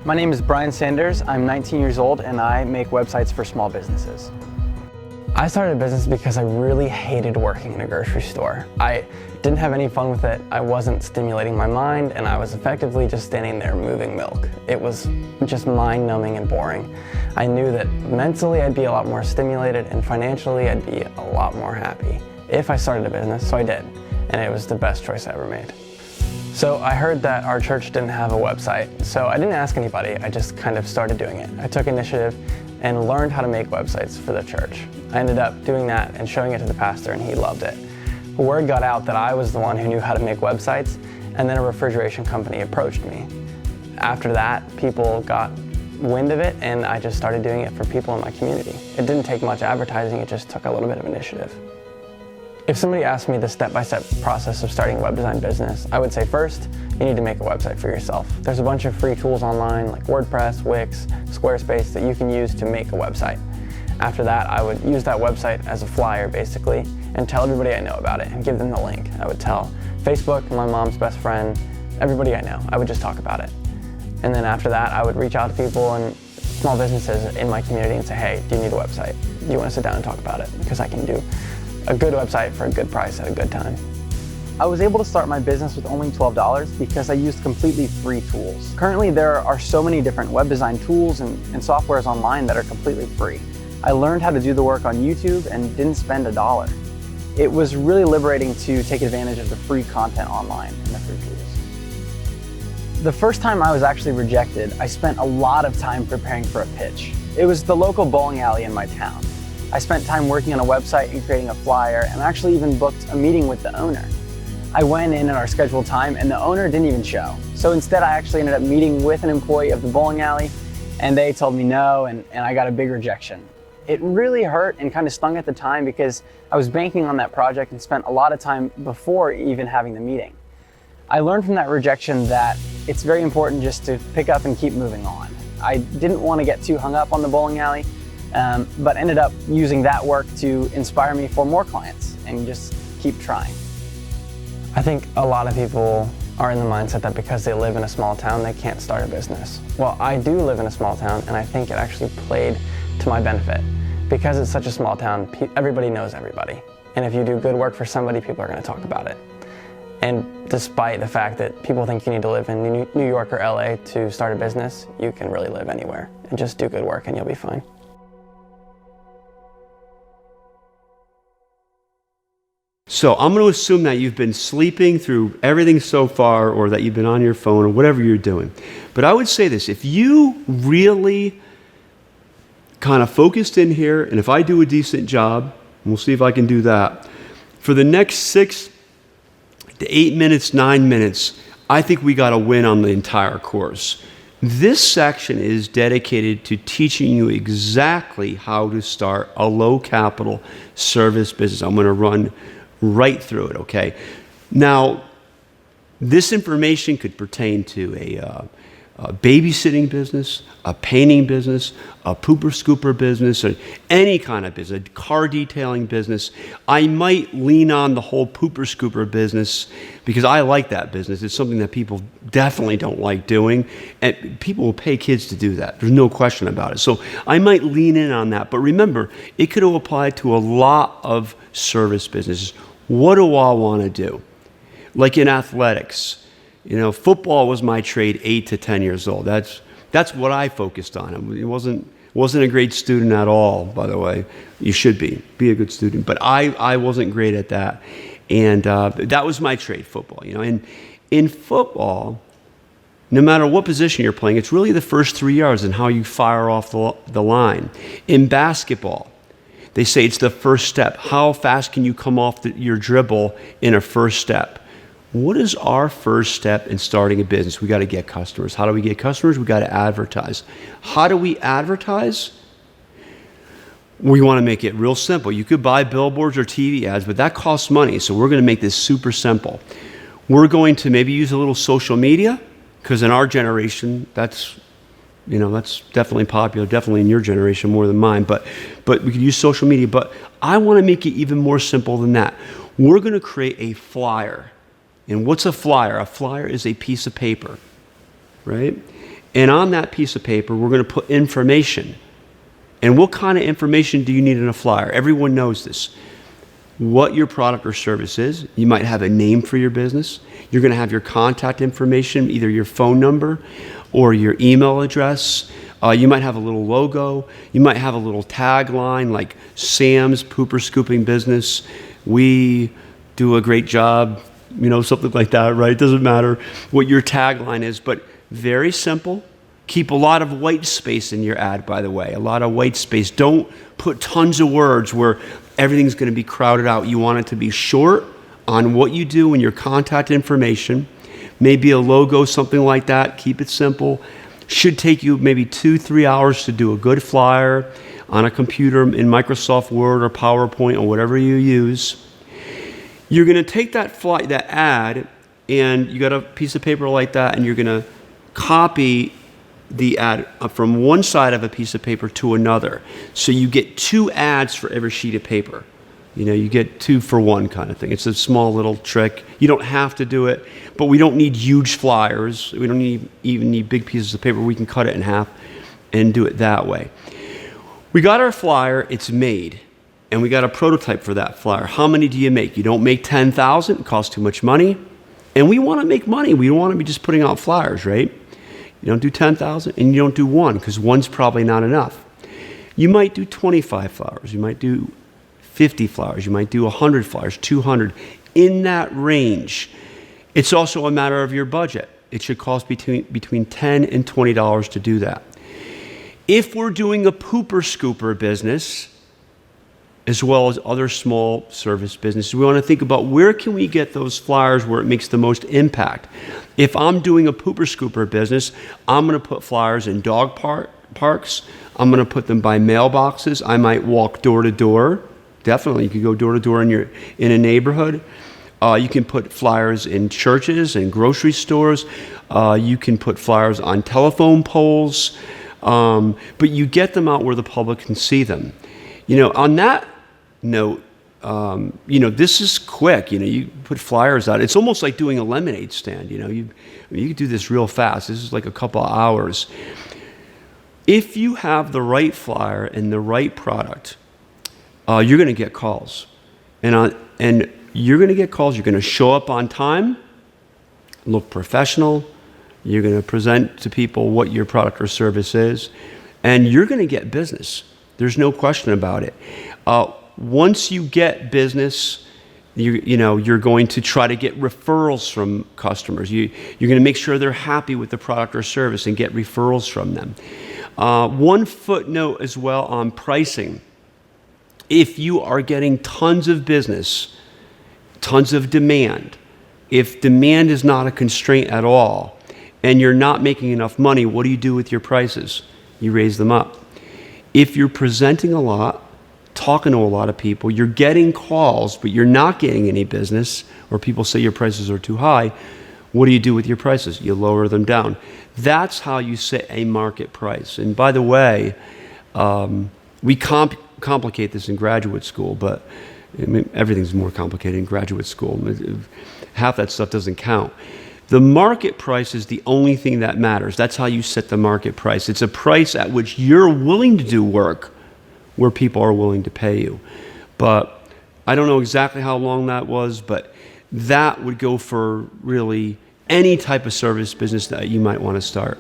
My name is Bryan Sanders. I'm 19 years old and I make websites for small businesses. I started a business because I really hated working in a grocery store. I didn't have any fun with it. I wasn't stimulating my mind and I was effectively just standing there moving milk. It was just mind-numbing and boring. I knew that mentally I'd be a lot more stimulated and financially I'd be a lot more happy if I started a business, so I did. And it was the best choice I ever made. So I heard that our church didn't have a website, so I didn't ask anybody, I just kind of started doing it. I took initiative and learned how to make websites for the church. I ended up doing that and showing it to the pastor and he loved it. Word got out that I was the one who knew how to make websites, and then a refrigeration company approached me. After that, people got wind of it and I just started doing it for people in my community. It didn't take much advertising, it just took a little bit of initiative. If somebody asked me the step-by-step process of starting a web design business, I would say first, you need to make a website for yourself. There's a bunch of free tools online like WordPress, Wix, Squarespace that you can use to make a website. After that, I would use that website as a flyer basically and tell everybody I know about it and give them the link. I would tell Facebook, my mom's best friend, everybody I know. I would just talk about it. And then after that, I would reach out to people and small businesses in my community and say, hey, do you need a website? Do you want to sit down and talk about it? Because I can do a good website for a good price at a good time. I was able to start my business with only $12 because I used completely free tools. Currently, there are so many different web design tools and softwares online that are completely free. I learned how to do the work on YouTube and didn't spend $1. It was really liberating to take advantage of the free content online and the free tools. The first time I was actually rejected, I spent a lot of time preparing for a pitch. It was the local bowling alley in my town. I spent time working on a website and creating a flyer, and actually even booked a meeting with the owner. I went in at our scheduled time and the owner didn't even show. So instead I actually ended up meeting with an employee of the bowling alley and they told me no and I got a big rejection. It really hurt and kind of stung at the time because I was banking on that project and spent a lot of time before even having the meeting. I learned from that rejection that it's very important just to pick up and keep moving on. I didn't want to get too hung up on the bowling alley, but ended up using that work to inspire me for more clients and just keep trying. I think a lot of people are in the mindset that because they live in a small town, they can't start a business. Well, I do live in a small town and I think it actually played to my benefit. Because it's such a small town, everybody knows everybody. And if you do good work for somebody, people are going to talk about it. And despite the fact that people think you need to live in New York or LA to start a business, you can really live anywhere and just do good work and you'll be fine. So I'm going to assume that you've been sleeping through everything so far, or that you've been on your phone, or whatever you're doing. But I would say this, if you really kind of focused in here, and if I do a decent job, and we'll see if I can do that, for the next 6 to 8 minutes, 9 minutes, I think we got a win on the entire course. This section is dedicated to teaching you exactly how to start a low capital service business. I'm going to run right through it, okay? Now, this information could pertain to a babysitting business, a painting business, a pooper scooper business, or any kind of business, a car detailing business. I might lean on the whole pooper scooper business because I like that business. It's something that people definitely don't like doing, and people will pay kids to do that. There's no question about it. So I might lean in on that. But remember, it could apply to a lot of service businesses. What do I want to do? Like in athletics, you know, football was my trade 8 to 10 years old. That's what I focused on. It wasn't a great student at all, by the way. You should be a good student. But I wasn't great at that. And that was my trade, football. You know, and in football, no matter what position you're playing, it's really the first 3 yards and how you fire off the line. In basketball, they say it's the first step. How fast can you come off your dribble in a first step? What is our first step in starting a business? We got to get customers. How do we get customers? We got to advertise. How do we advertise? We want to make it real simple. You could buy billboards or TV ads, but that costs money. So we're going to make this super simple. We're going to maybe use a little social media, because in our generation, that's definitely popular, definitely in your generation more than mine, but we could use social media. But I want to make it even more simple than that. We're going to create a flyer. And what's a flyer? A flyer is a piece of paper, right? And on that piece of paper, we're going to put information. And what kind of information do you need in a flyer? Everyone knows this. What your product or service is. You might have a name for your business. You're going to have your contact information, either your phone number or your email address. You might have a little logo. You might have a little tagline like Sam's Pooper Scooping Business. We do a great job, something like that, right? It doesn't matter what your tagline is, but very simple. Keep a lot of white space in your ad, by the way, a lot of white space. Don't put tons of words where everything's going to be crowded out. You want it to be short on what you do and your contact information. Maybe a logo, something like that. Keep it simple. Should take you maybe 2-3 hours to do a good flyer on a computer in Microsoft Word or PowerPoint or whatever you use. You're going to take that ad, and you got a piece of paper like that, and you're going to copy the ad from one side of a piece of paper to another. So you get 2 ads for every sheet of paper. You get 2 for 1 kind of thing. It's a small little trick. You don't have to do it, but we don't need huge flyers. We don't even need big pieces of paper. We can cut it in half and do it that way. We got our flyer, it's made, and we got a prototype for that flyer. How many do you make? You don't make 10,000, it costs too much money. And we want to make money. We don't want to be just putting out flyers, right? You don't do 10,000 and you don't do 1 because 1's probably not enough. You might do 25 flowers. You might do 50 flowers. You might do 100 flowers, 200. In that range. It's also a matter of your budget. It should cost between $10 and $20 to do that. If we're doing a pooper scooper business, as well as other small service businesses, we want to think about where can we get those flyers where it makes the most impact. If I'm doing a pooper scooper business, I'm going to put flyers in dog parks. I'm going to put them by mailboxes. I might walk door to door. Definitely, you could go door to door in a neighborhood. You can put flyers in churches and grocery stores. You can put flyers on telephone poles. But you get them out where the public can see them. On that note, this is quick. You put flyers out. It's almost like doing a lemonade stand. You can do this real fast. This is like a couple of hours. If you have the right flyer and the right product, you're going to get calls, and you're going to get calls. You're going to show up on time, look professional. You're going to present to people what your product or service is, and you're going to get business. There's no question about it. Once you get business, you're going to try to get referrals from customers. You're going to make sure they're happy with the product or service and get referrals from them. One footnote as well on pricing. If you are getting tons of business, tons of demand, if demand is not a constraint at all, and you're not making enough money, what do you do with your prices? You raise them up. If you're presenting a lot, talking to a lot of people, you're getting calls, but you're not getting any business, or people say your prices are too high, what do you do with your prices? You lower them down. That's how you set a market price. And by the way, we complicate this in graduate school, but everything's more complicated in graduate school. Half that stuff doesn't count. The market price is the only thing that matters. That's how you set the market price. It's a price at which you're willing to do work where people are willing to pay you. But I don't know exactly how long that was, but that would go for really any type of service business that you might want to start.